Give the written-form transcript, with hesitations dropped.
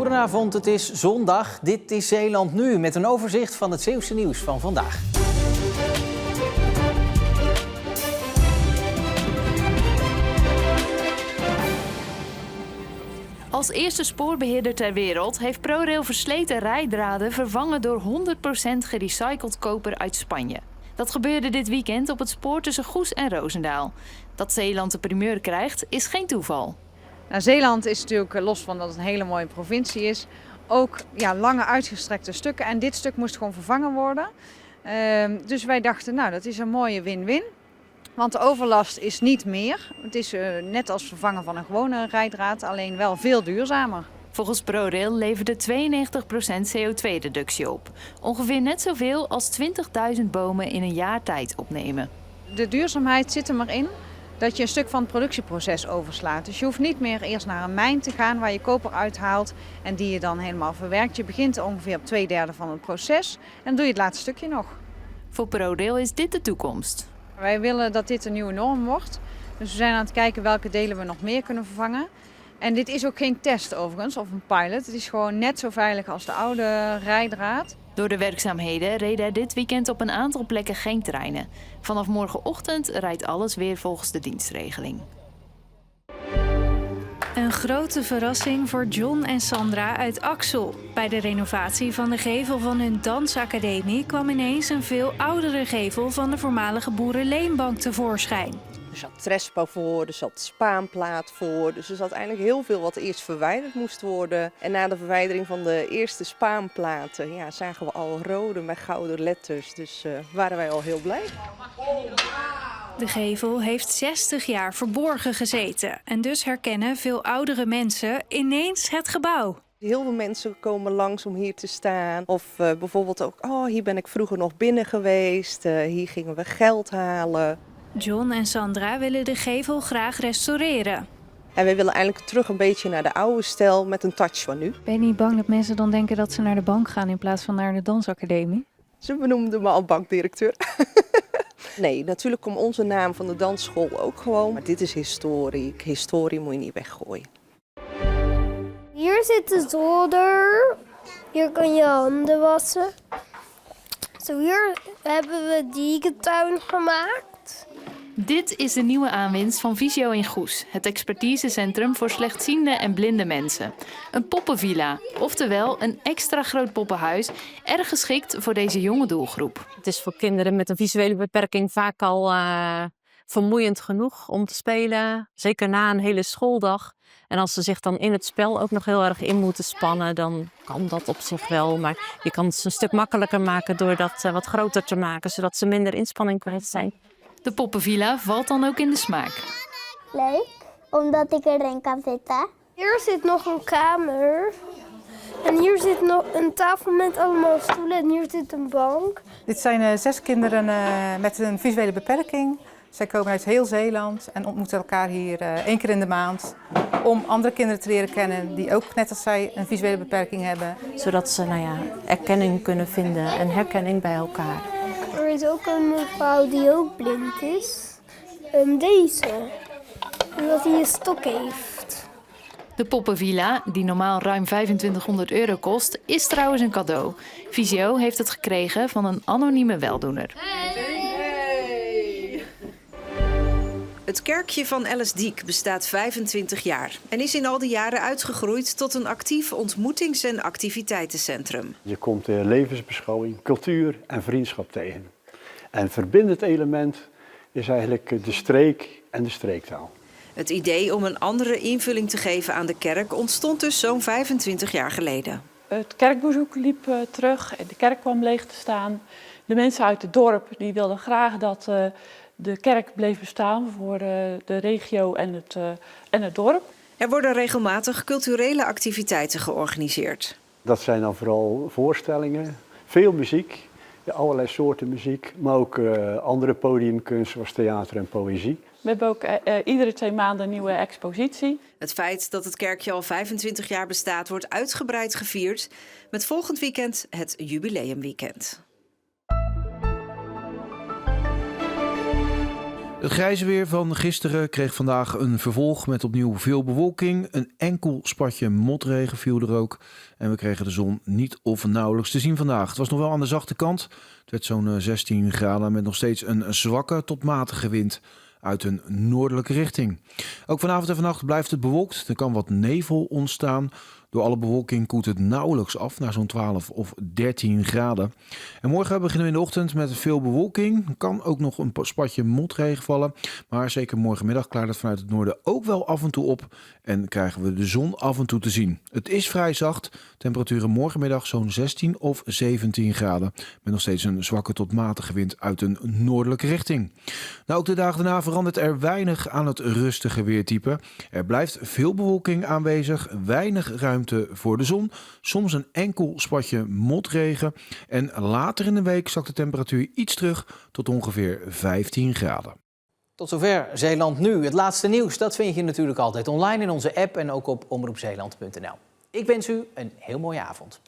Goedenavond, het is zondag. Dit is Zeeland Nu met een overzicht van het Zeeuwse nieuws van vandaag. Als eerste spoorbeheerder ter wereld heeft ProRail versleten rijdraden vervangen door 100% gerecycled koper uit Spanje. Dat gebeurde dit weekend op het spoor tussen Goes en Roosendaal. Dat Zeeland de primeur krijgt is geen toeval. Nou, Zeeland is natuurlijk, los van dat het een hele mooie provincie is, ook lange uitgestrekte stukken. En dit stuk moest gewoon vervangen worden. Dus wij dachten, nou, dat is een mooie win-win. Want de overlast is niet meer. Het is net als vervangen van een gewone rijdraad, alleen wel veel duurzamer. Volgens ProRail leverde 92% CO2-reductie op. Ongeveer net zoveel als 20.000 bomen in een jaar tijd opnemen. De duurzaamheid zit er maar in dat je een stuk van het productieproces overslaat. Dus je hoeft niet meer eerst naar een mijn te gaan waar je koper uithaalt en die je dan helemaal verwerkt. Je begint ongeveer op 2/3 van het proces en dan doe je het laatste stukje nog. Voor ProRail is dit de toekomst. Wij willen dat dit een nieuwe norm wordt. Dus we zijn aan het kijken welke delen we nog meer kunnen vervangen. En dit is ook geen test overigens, of een pilot. Het is gewoon net zo veilig als de oude rijdraad. Door de werkzaamheden reden er dit weekend op een aantal plekken geen treinen. Vanaf morgenochtend rijdt alles weer volgens de dienstregeling. Een grote verrassing voor John en Sandra uit Axel. Bij de renovatie van de gevel van hun dansacademie kwam ineens een veel oudere gevel van de voormalige boerenleenbank tevoorschijn. Er zat trespa voor, er zat spaanplaat voor. Dus er zat eigenlijk heel veel wat eerst verwijderd moest worden. En na de verwijdering van de eerste spaanplaten zagen we al rode met gouden letters. Dus waren wij al heel blij. De gevel heeft 60 jaar verborgen gezeten. En dus herkennen veel oudere mensen ineens het gebouw. Heel veel mensen komen langs om hier te staan. Of bijvoorbeeld ook, hier ben ik vroeger nog binnen geweest. Hier gingen we geld halen. John en Sandra willen de gevel graag restaureren. En wij willen eigenlijk terug een beetje naar de oude stijl met een touch van nu. Ben je niet bang dat mensen dan denken dat ze naar de bank gaan in plaats van naar de dansacademie? Ze benoemden me al bankdirecteur. Nee, natuurlijk komt onze naam van de dansschool ook gewoon. Maar dit is historie. Historie moet je niet weggooien. Hier zit de zolder. Hier kan je handen wassen. Zo, hier hebben we dierentuin gemaakt. Dit is de nieuwe aanwinst van Visio in Goes, het expertisecentrum voor slechtziende en blinde mensen. Een poppenvilla, oftewel een extra groot poppenhuis, erg geschikt voor deze jonge doelgroep. Het is voor kinderen met een visuele beperking vaak al vermoeiend genoeg om te spelen. Zeker na een hele schooldag. En als ze zich dan in het spel ook nog heel erg in moeten spannen, dan kan dat op zich wel. Maar je kan het een stuk makkelijker maken door dat wat groter te maken, zodat ze minder inspanning kwijt zijn. De poppenvilla valt dan ook in de smaak. Leuk, omdat ik erin kan zitten. Hier zit nog een kamer. En hier zit nog een tafel met allemaal stoelen en hier zit een bank. Dit zijn 6 kinderen met een visuele beperking. Zij komen uit heel Zeeland en ontmoeten elkaar hier 1 keer in de maand. Om andere kinderen te leren kennen die ook net als zij een visuele beperking hebben. Zodat ze erkenning kunnen vinden en herkenning bij elkaar. Er is ook een mevrouw die ook blind is. Deze. Omdat hij een stok heeft. De poppenvilla, die normaal ruim €2500 kost, is trouwens een cadeau. Visio heeft het gekregen van een anonieme weldoener. Het kerkje van Ellisdiek bestaat 25 jaar en is in al die jaren uitgegroeid tot een actief ontmoetings- en activiteitencentrum. Je komt levensbeschouwing, cultuur en vriendschap tegen. En verbindend element is eigenlijk de streek en de streektaal. Het idee om een andere invulling te geven aan de kerk ontstond dus zo'n 25 jaar geleden. Het kerkbezoek liep terug en de kerk kwam leeg te staan. De mensen uit het dorp die wilden graag dat de kerk bleef bestaan voor de regio en het dorp. Er worden regelmatig culturele activiteiten georganiseerd. Dat zijn dan vooral voorstellingen, veel muziek, allerlei soorten muziek, maar ook andere podiumkunst zoals theater en poëzie. We hebben ook iedere 2 maanden een nieuwe expositie. Het feit dat het kerkje al 25 jaar bestaat wordt uitgebreid gevierd met volgend weekend het jubileumweekend. Het grijze weer van gisteren kreeg vandaag een vervolg met opnieuw veel bewolking. Een enkel spatje motregen viel er ook. En we kregen de zon niet of nauwelijks te zien vandaag. Het was nog wel aan de zachte kant. Het werd zo'n 16 graden met nog steeds een zwakke tot matige wind uit een noordelijke richting. Ook vanavond en vannacht blijft het bewolkt. Er kan wat nevel ontstaan. Door alle bewolking koelt het nauwelijks af naar zo'n 12 of 13 graden. En morgen beginnen we in de ochtend met veel bewolking. Er kan ook nog een spatje motregen vallen. Maar zeker morgenmiddag klaart het vanuit het noorden ook wel af en toe op. En krijgen we de zon af en toe te zien. Het is vrij zacht. Temperaturen morgenmiddag zo'n 16 of 17 graden. Met nog steeds een zwakke tot matige wind uit een noordelijke richting. Nou, ook de dagen daarna verandert er weinig aan het rustige weertype. Er blijft veel bewolking aanwezig. Weinig ruimte voor de zon. Soms een enkel spatje motregen. En later in de week zakt de temperatuur iets terug tot ongeveer 15 graden. Tot zover Zeeland Nu. Het laatste nieuws, dat vind je natuurlijk altijd online in onze app en ook op omroepzeeland.nl. Ik wens u een heel mooie avond.